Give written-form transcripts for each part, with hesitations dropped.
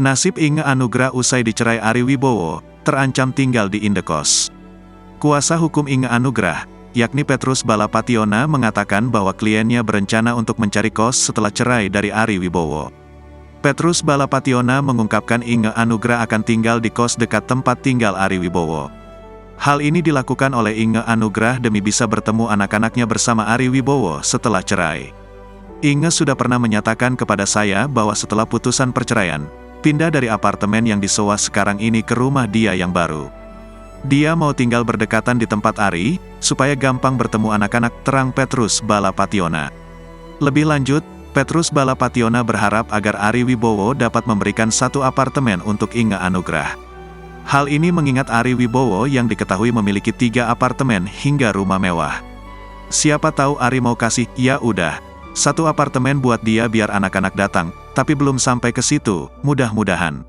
Nasib Inge Anugrah usai dicerai Ari Wibowo, terancam tinggal di indekos. Kuasa hukum Inge Anugrah, yakni Petrus Balapationa, mengatakan bahwa kliennya berencana untuk mencari kos setelah cerai dari Ari Wibowo. Petrus Balapationa mengungkapkan Inge Anugrah akan tinggal di kos dekat tempat tinggal Ari Wibowo. Hal ini dilakukan oleh Inge Anugrah demi bisa bertemu anak-anaknya bersama Ari Wibowo setelah cerai. Inge sudah pernah menyatakan kepada saya bahwa setelah putusan perceraian, pindah dari apartemen yang disewa sekarang ini ke rumah dia yang baru. Dia mau tinggal berdekatan di tempat Ari, supaya gampang bertemu anak-anak, terang Petrus Balapationa. Lebih lanjut, Petrus Balapationa berharap agar Ari Wibowo dapat memberikan satu apartemen untuk Inge Anugrah. Hal ini mengingat Ari Wibowo yang diketahui memiliki 3 apartemen hingga rumah mewah. Siapa tahu Ari mau kasih, ya udah, satu apartemen buat dia biar anak-anak datang, tapi belum sampai ke situ, mudah-mudahan.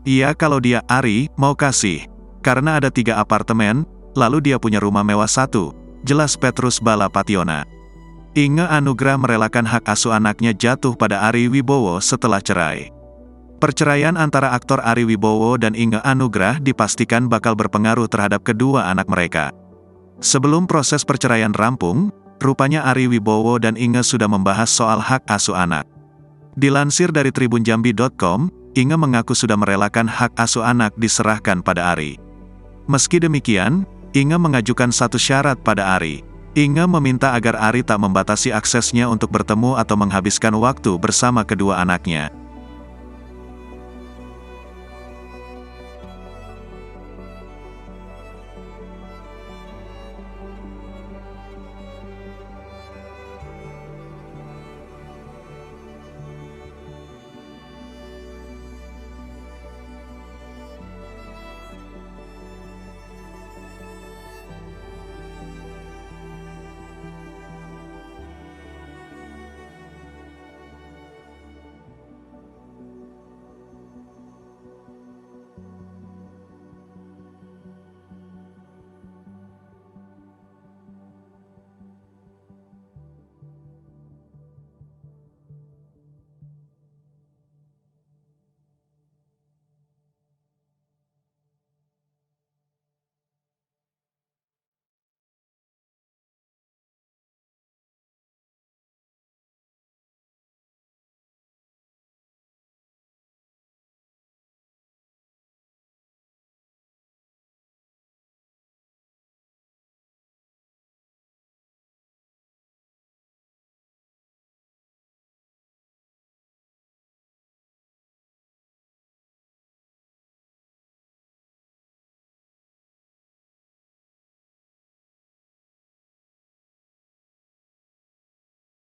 Iya, kalau dia, Ari, mau kasih. Karena ada 3 apartemen, lalu dia punya rumah mewah 1, jelas Petrus Balapationa. Inge Anugrah merelakan hak asuh anaknya jatuh pada Ari Wibowo setelah cerai. Perceraian antara aktor Ari Wibowo dan Inge Anugrah dipastikan bakal berpengaruh terhadap kedua anak mereka. Sebelum proses perceraian rampung, rupanya Ari Wibowo dan Inge sudah membahas soal hak asuh anak. Dilansir dari tribunjambi.com, Inge mengaku sudah merelakan hak asuh anak diserahkan pada Ari. Meski demikian, Inge mengajukan satu syarat pada Ari. Inge meminta agar Ari tak membatasi aksesnya untuk bertemu atau menghabiskan waktu bersama kedua anaknya.